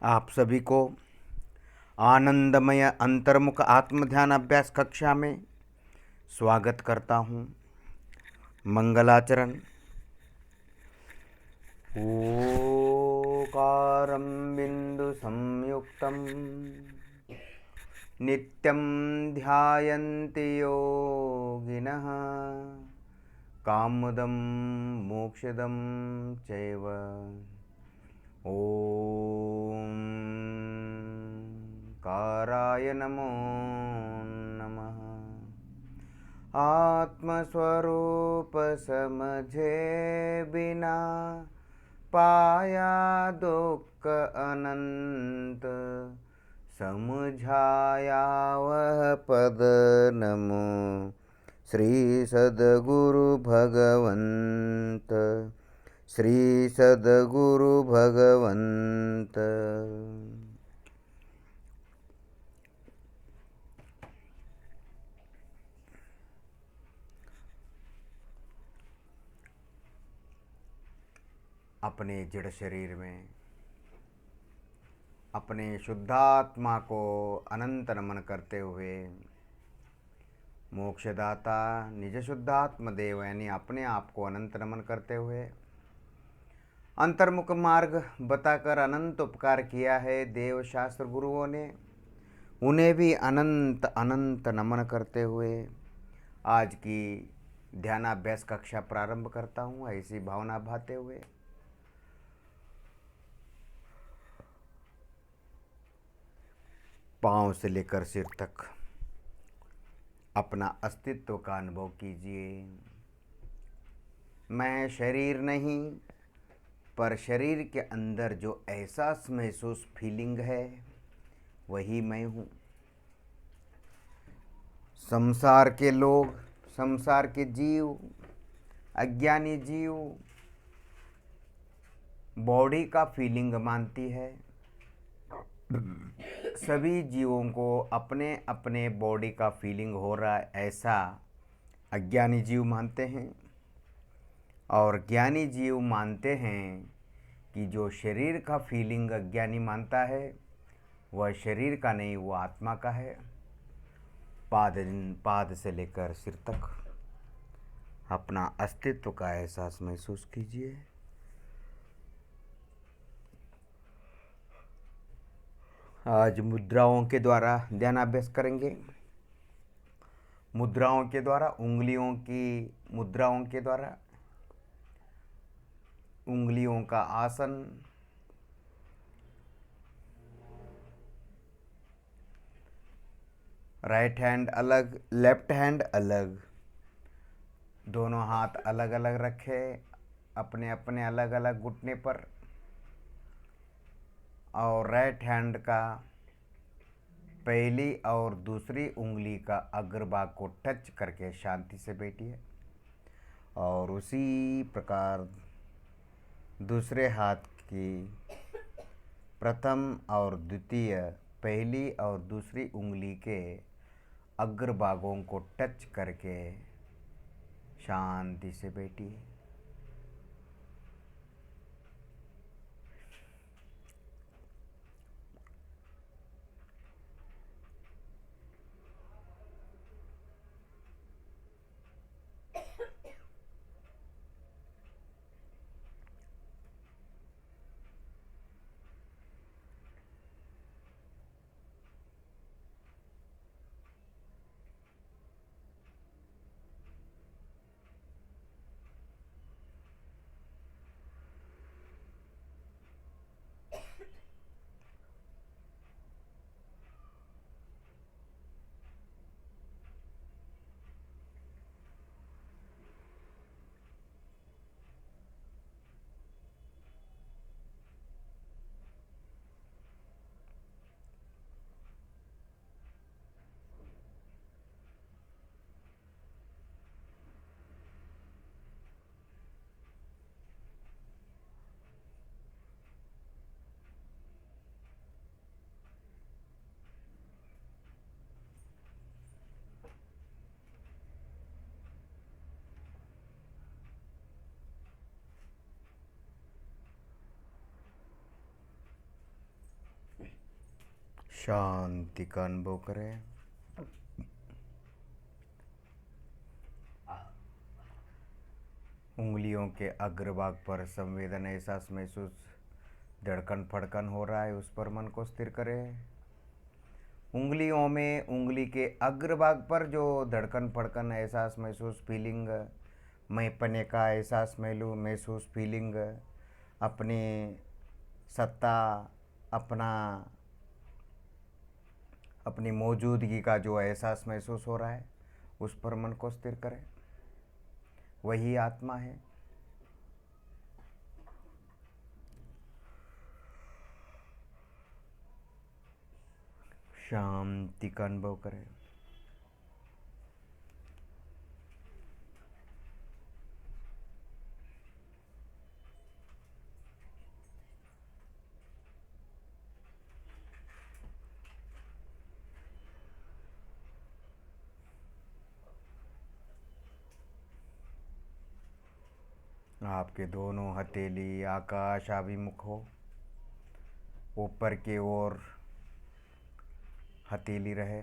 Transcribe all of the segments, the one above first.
आप सभी को आनंदमय अंतर्मुख आत्मध्यान अभ्यास कक्षा में स्वागत करता हूँ। मंगलाचरण। ओकारं बिंदु संयुक्तं नित्यं ध्यायन्ति योगिनः कामदं मोक्षदं चैव। ओम काराय नमो नमः। आत्मस्वरूप समझे बिना पाया दुख अनंत, समझाया वह पद नमो श्री सद्गुरु भगवंत। श्री सद्गुरु भगवंत। अपने जड़ शरीर में अपने शुद्धात्मा को अनंत नमन करते हुए मोक्षदाता निज शुद्धात्म देव यानी अपने आप को अनंत नमन करते हुए अंतर्मुख मार्ग बताकर अनंत उपकार किया है देव शास्त्र गुरुओं ने, उन्हें भी अनंत अनंत नमन करते हुए आज की ध्यानाभ्यास कक्षा प्रारंभ करता हूँ। ऐसी भावना भाते हुए पाँव से लेकर सिर तक अपना अस्तित्व का अनुभव कीजिए। मैं शरीर नहीं, पर शरीर के अंदर जो एहसास महसूस फीलिंग है वही मैं हूँ। संसार के लोग, संसार के जीव, अज्ञानी जीव बॉडी का फीलिंग मानती है। सभी जीवों को अपने अपने बॉडी का फीलिंग हो रहा है ऐसा अज्ञानी जीव मानते हैं, और ज्ञानी जीव मानते हैं कि जो शरीर का फीलिंग अज्ञानी मानता है वह शरीर का नहीं, वो आत्मा का है। पाद से लेकर सिर तक अपना अस्तित्व का एहसास महसूस कीजिए। आज मुद्राओं के द्वारा ध्यानाभ्यास करेंगे। मुद्राओं के द्वारा, उंगलियों की मुद्राओं के द्वारा उंगलियों का आसन, राइट हैंड अलग, लेफ्ट हैंड अलग, दोनों हाथ अलग अलग रखे अपने अपने अलग अलग घुटने पर, और राइट हैंड का पहली और दूसरी उंगली का अग्रभाग को टच करके शांति से बैठिए, और उसी प्रकार दूसरे हाथ की प्रथम और द्वितीय, पहली और दूसरी उंगली के अग्रभागों को टच करके शांति से बैठिए। शांति का अनुभव करें। उंगलियों के अग्रभाग पर संवेदन एहसास महसूस धड़कन फड़कन हो रहा है, उस पर मन को स्थिर करें। उंगलियों में उंगली के अग्रभाग पर जो धड़कन फड़कन एहसास महसूस फीलिंग, मैं पने का एहसास महसूस फीलिंग, अपनी सत्ता, अपनी मौजूदगी का जो एहसास महसूस हो रहा है, उस पर मन को स्थिर करें। वही आत्मा है। शांति का अनुभव करें। आपके दोनों हथेली आकाश अभिमुख हो, ऊपर की ओर हथेली रहे।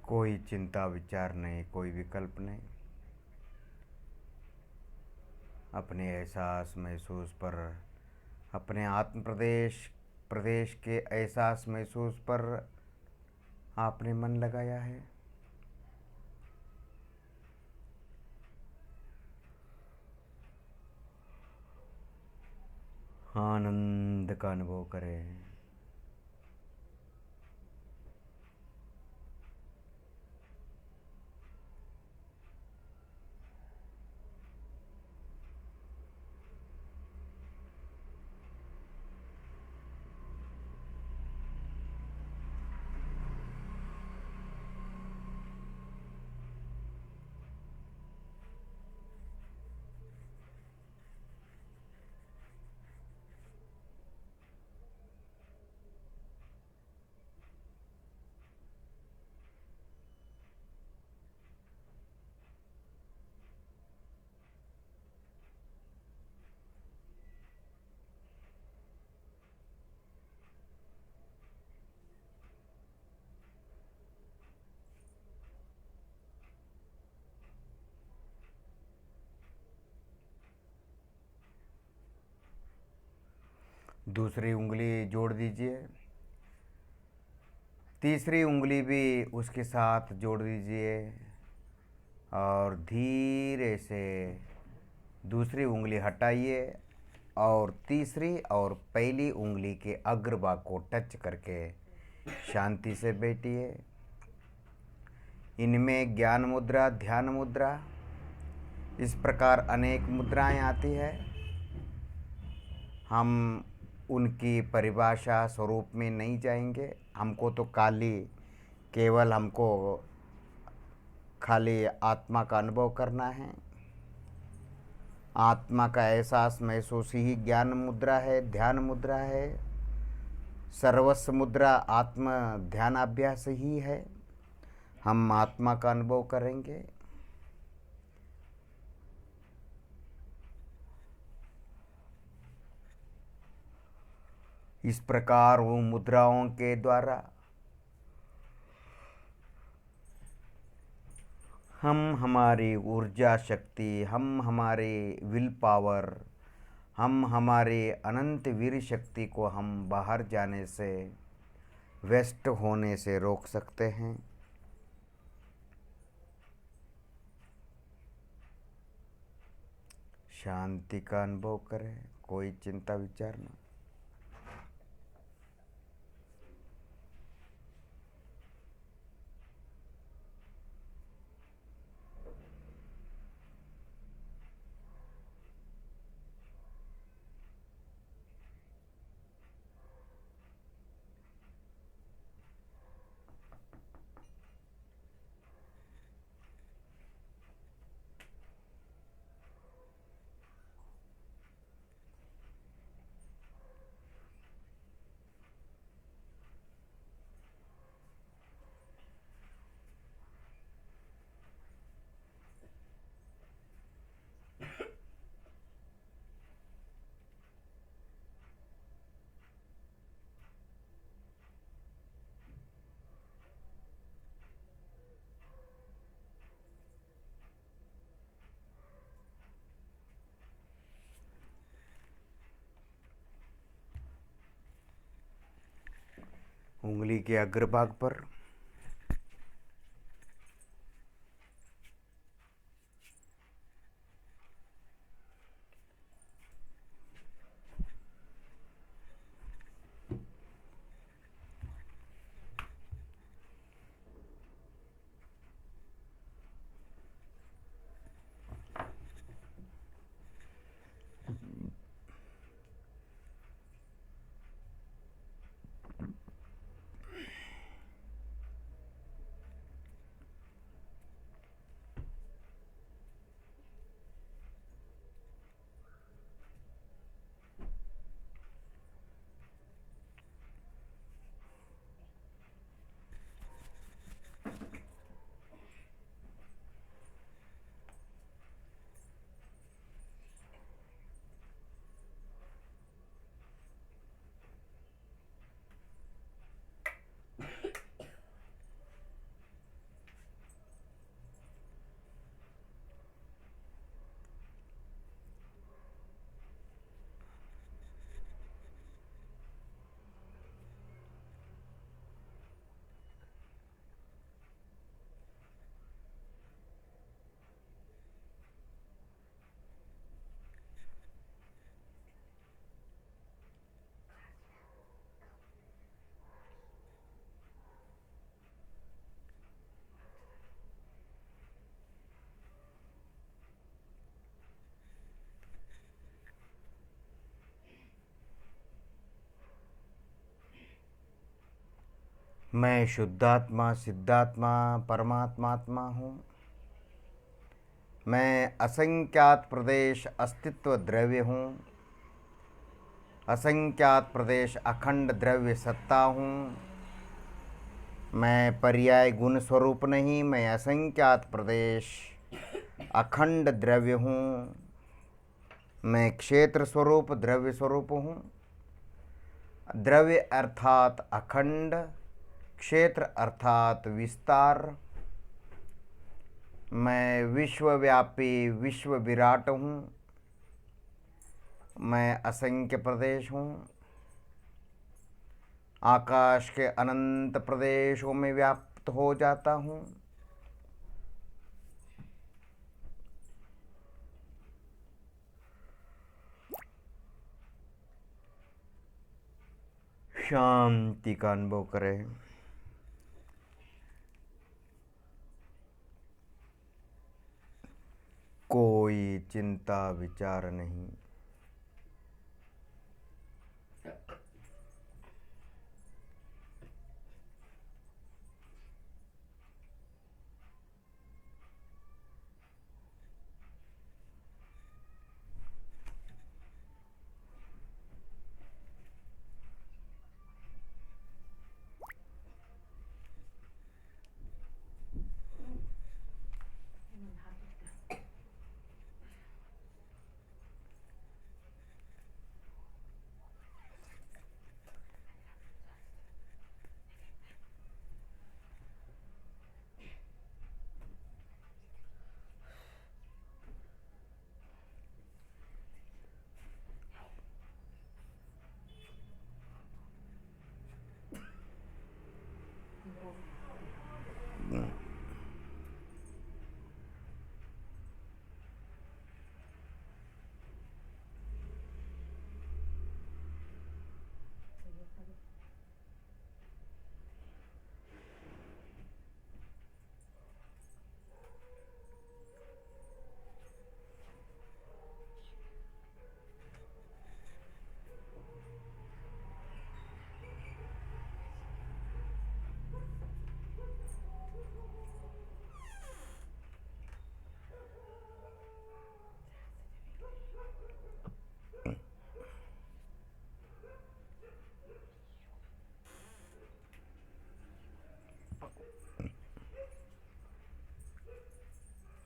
कोई चिंता विचार नहीं, कोई विकल्प नहीं। अपने एहसास महसूस पर, अपने आत्म प्रदेश के एहसास महसूस पर आपने मन लगाया है। आनंद का अनुभव करें। दूसरी उंगली जोड़ दीजिए, तीसरी उंगली भी उसके साथ जोड़ दीजिए और धीरे से दूसरी उंगली हटाइए और तीसरी और पहली उंगली के अग्रभाग को टच करके शांति से बैठिए। इनमें ज्ञान मुद्रा, ध्यान मुद्रा, इस प्रकार अनेक मुद्राएं आती है। हम उनकी परिभाषा स्वरूप में नहीं जाएंगे। हमको तो केवल हमको खाली आत्मा का अनुभव करना है। आत्मा का एहसास महसूस ही ज्ञान मुद्रा है, ध्यान मुद्रा है। सर्वस्व मुद्रा आत्म ध्यान अभ्यास ही है। हम आत्मा का अनुभव करेंगे। इस प्रकार वो मुद्राओं के द्वारा हम हमारी ऊर्जा शक्ति, हम हमारे विल पावर, हम हमारे अनंत वीर शक्ति को हम बाहर जाने से, वेस्ट होने से रोक सकते हैं। शांति का अनुभव करें, कोई चिंता विचार ना। उंगली के अग्रभाग पर मैं शुद्धात्मा, सिद्धात्मा, परमात्मात्मा हूँ। मैं असंख्यात प्रदेश अस्तित्व द्रव्य हूँ। असंख्यात प्रदेश अखंड द्रव्य सत्ता हूँ। मैं पर्याय गुण स्वरूप नहीं, मैं असंख्यात प्रदेश अखंड द्रव्य हूँ। मैं क्षेत्र स्वरूप द्रव्य स्वरूप हूँ। द्रव्य अर्थात अखंड, क्षेत्र अर्थात विस्तार। मैं विश्वव्यापी विश्व विराट हूँ। मैं असंख्य प्रदेश हूँ। आकाश के अनंत प्रदेशों में व्याप्त हो जाता हूँ। शांति का अनुभव करें। कोई चिंता विचार नहीं।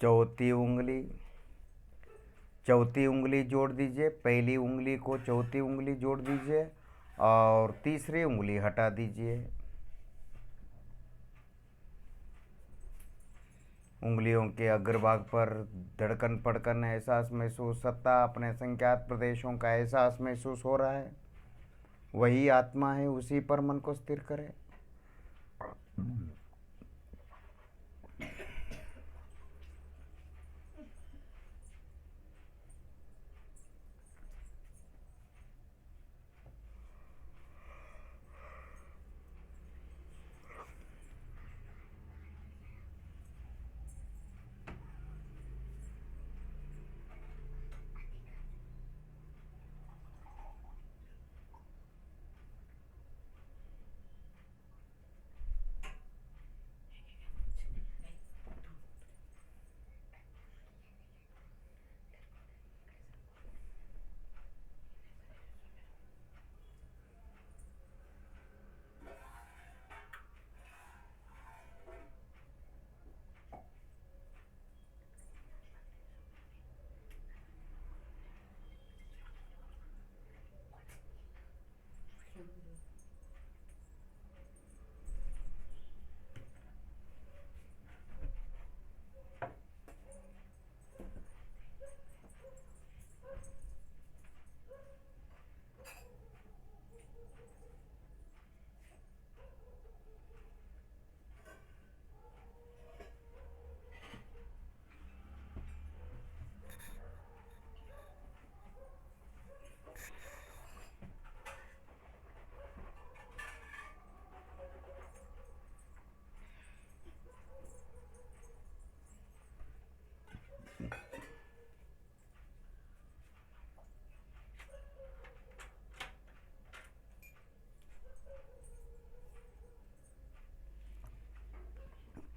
चौथी उंगली, चौथी उंगली जोड़ दीजिए, पहली उंगली को चौथी उंगली जोड़ दीजिए और तीसरी उंगली हटा दीजिए। उंगलियों के अग्रभाग पर धड़कन पड़कन एहसास महसूस, सत्ता अपने संख्यात प्रदेशों का एहसास महसूस हो रहा है। वही आत्मा है, उसी पर मन को स्थिर करें।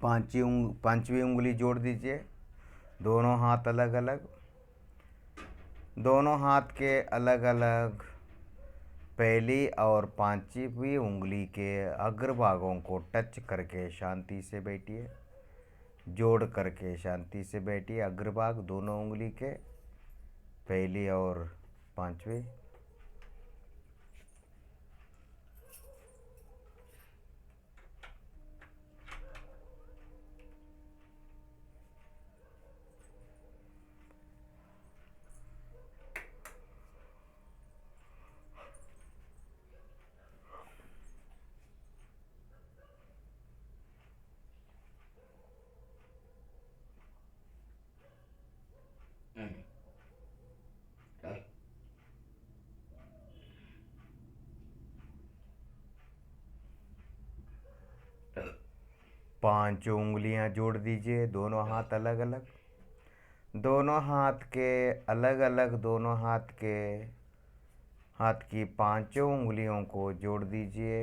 5वीं उंगली जोड़ दीजिए। दोनों हाथ अलग अलग, दोनों हाथ के अलग अलग पहली और 5वीं उंगली के अग्रभागों को टच करके शांति से बैठिए। जोड़ करके शांति से बैठिए। अग्रभाग दोनों उंगली के पहली और 5वीं। पांच उंगलियां जोड़ दीजिए, दोनों हाथ अलग अलग, दोनों हाथ के अलग अलग, दोनों हाथ की पांचों उंगलियों को जोड़ दीजिए।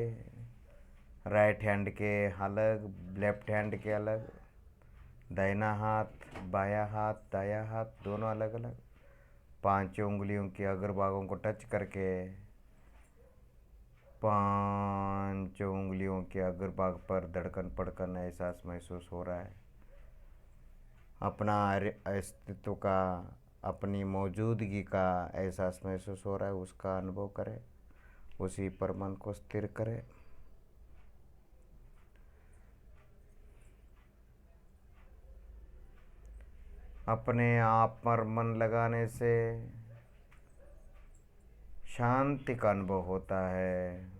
राइट हैंड के अलग, लेफ्ट हैंड के अलग, दाहिना हाथ, बायां हाथ, दायां हाथ दोनों अलग अलग। पांचों उंगलियों के अग्रभागों को टच करके पांचों उंगलियों के अग्रभाग पर धड़कन पड़कन एहसास महसूस हो रहा है। अपना अस्तित्व का, अपनी मौजूदगी का एहसास महसूस हो रहा है, उसका अनुभव करें। उसी पर मन को स्थिर करें। अपने आप पर मन लगाने से शांति का अनुभव होता है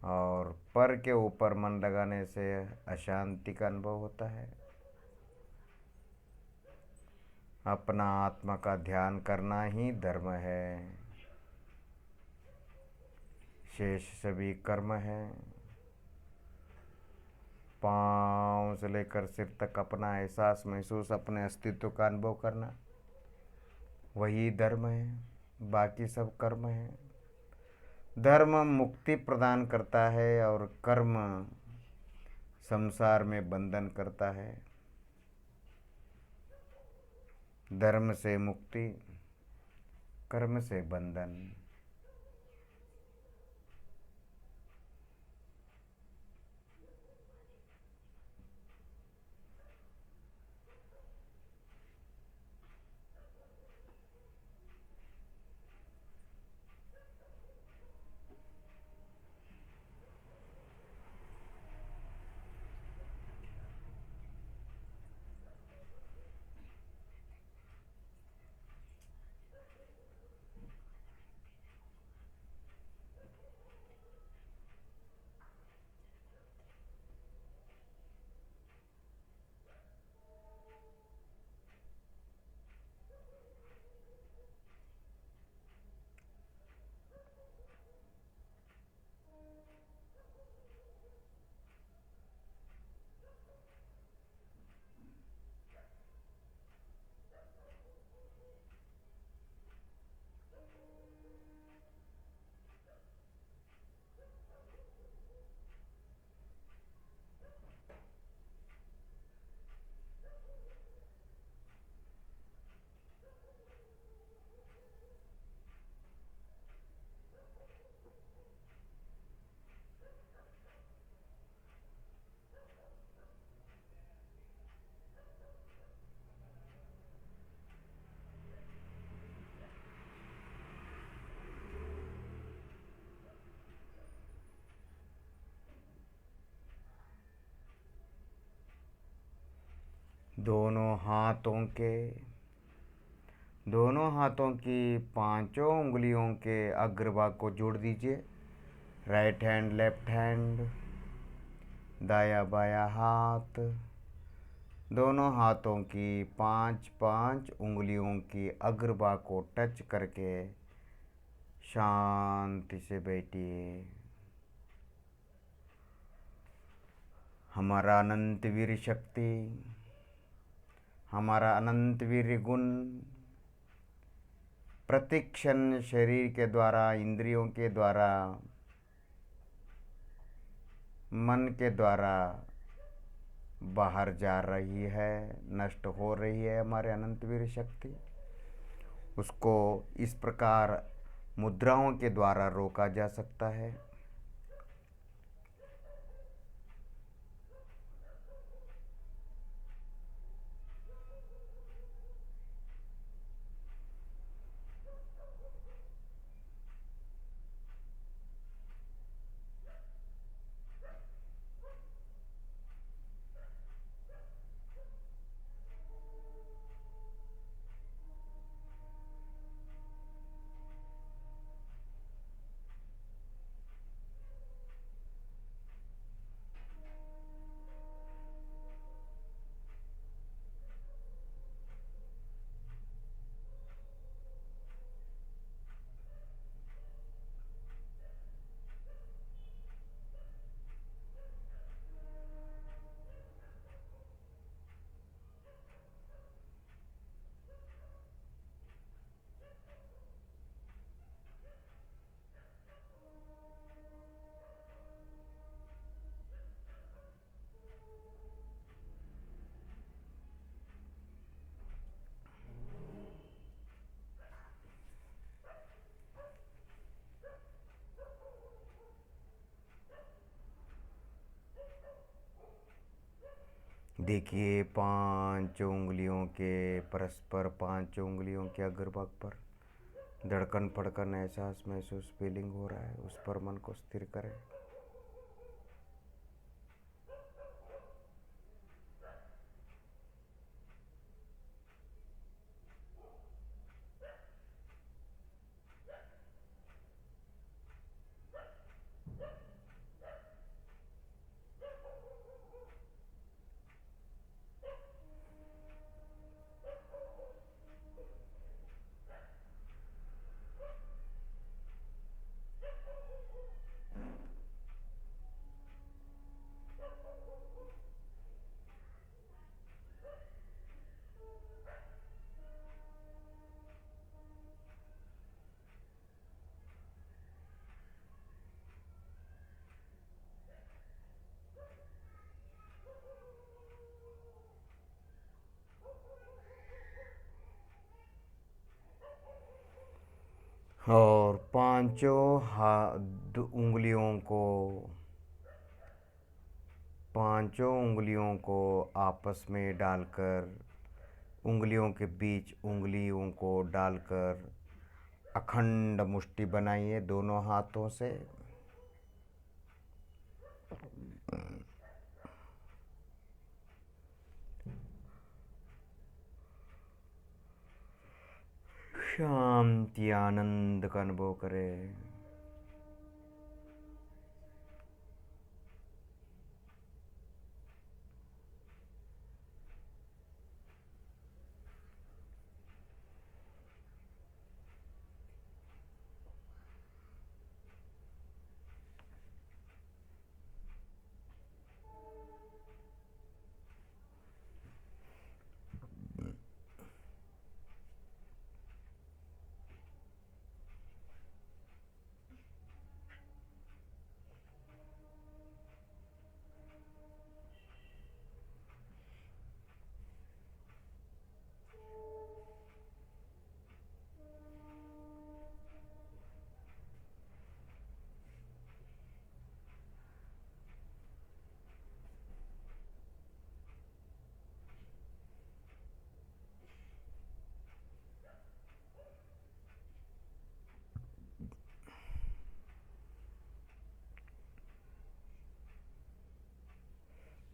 और पर के ऊपर मन लगाने से अशांति का अनुभव होता है। अपना आत्मा का ध्यान करना ही धर्म है, शेष सभी कर्म है। पाँव से लेकर सिर तक अपना एहसास महसूस, अपने अस्तित्व का अनुभव करना, वही धर्म है, बाकी सब कर्म है। धर्म मुक्ति प्रदान करता है और कर्म संसार में बंधन करता है। धर्म से मुक्ति, कर्म से बंधन। दोनों हाथों की पांचों उंगलियों के अग्रभाग को जोड़ दीजिए। राइट हैंड, लेफ्ट हैंड, दाया बाया हाथ। दोनों हाथों की पांच पांच उंगलियों की अग्रभाग को टच करके शांति से बैठिए। हमारा अनंत वीर शक्ति, हमारा अनंत वीर गुण प्रतिक्षण शरीर के द्वारा, इंद्रियों के द्वारा, मन के द्वारा बाहर जा रही है, नष्ट हो रही है। हमारे अनंत वीर शक्ति, उसको इस प्रकार मुद्राओं के द्वारा रोका जा सकता है। देखिए पांच उंगलियों के परस्पर, पांच उंगलियों के अग्रभाग पर धड़कन फड़कन एहसास महसूस फीलिंग हो रहा है, उस पर मन को स्थिर करें। और पांचों हाथ उंगलियों को आपस में डालकर, उंगलियों के बीच उंगलियों को डालकर अखंड मुट्ठी बनाइए दोनों हाथों से। शांति आनंद का अनुभव करें।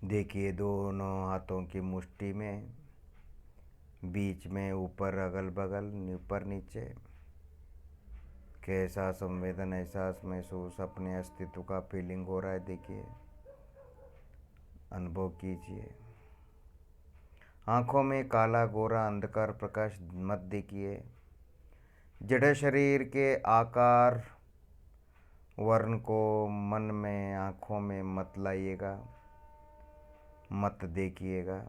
देखिए दोनों हाथों की मुट्ठी में, बीच में, ऊपर अगल बगल, ऊपर नीचे, कैसा संवेदन एहसास महसूस अपने अस्तित्व का फीलिंग हो रहा है, देखिए, अनुभव कीजिए। आंखों में काला गोरा अंधकार प्रकाश मत देखिए। जड़ शरीर के आकार वर्ण को मन में, आंखों में मत लाइएगा, मत देखिएगा।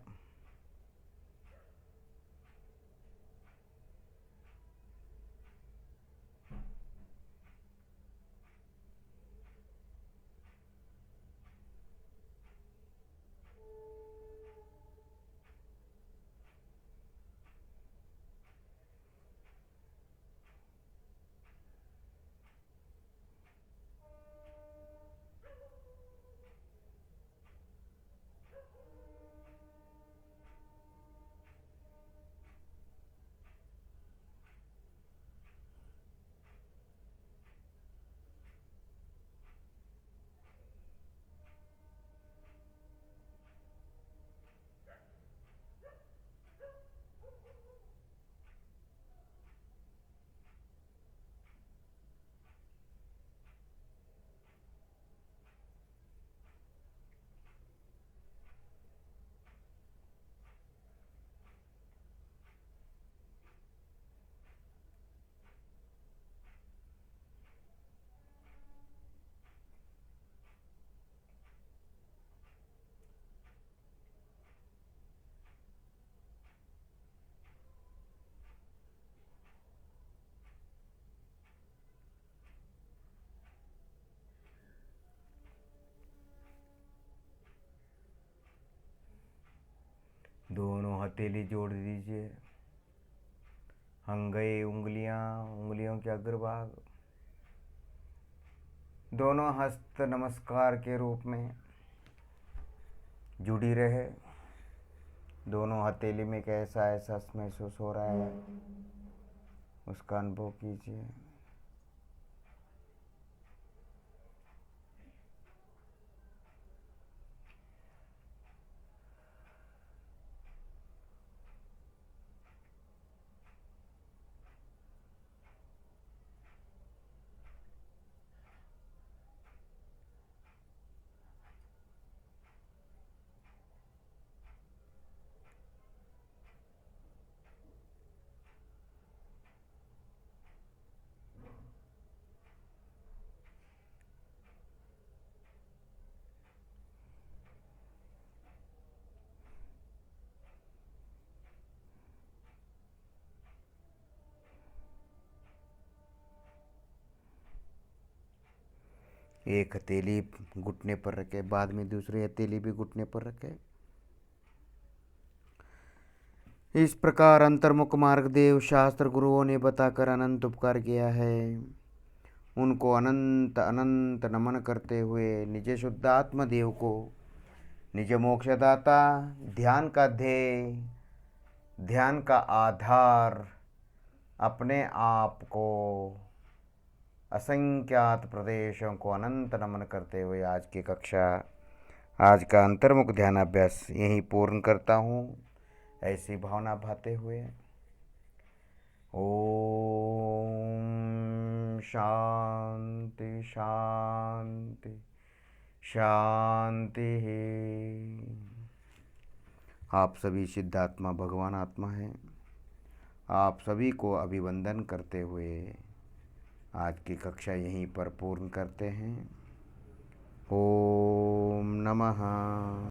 दोनों हथेली जोड़ दीजिए। अंगई उंगलियां, उंगलियों के अग्रभाग, दोनों हस्त नमस्कार के रूप में जुड़ी रहे। दोनों हथेली में कैसा एहसास महसूस हो रहा है, उसका अनुभव कीजिए। एक हथेली घुटने पर रखे, बाद में दूसरी हथेली भी घुटने पर रखे। इस प्रकार अंतर्मुख मार्ग देव शास्त्र गुरुओं ने बताकर अनंत उपकार किया है। उनको अनंत अनंत नमन करते हुए निज शुद्ध आत्मदेव को निज मोक्षदाता, ध्यान का ध्येय, ध्यान का आधार, अपने आप को, असंख्यात प्रदेशों को अनंत नमन करते हुए आज का अंतर्मुख ध्यानाभ्यास यहीं पूर्ण करता हूँ। ऐसी भावना भाते हुए ओम शांति शांति शांति। आप सभी सिद्धात्मा भगवान आत्मा हैं। आप सभी को अभिवंदन करते हुए आज की कक्षा यहीं पर पूर्ण करते हैं। ओम नमः।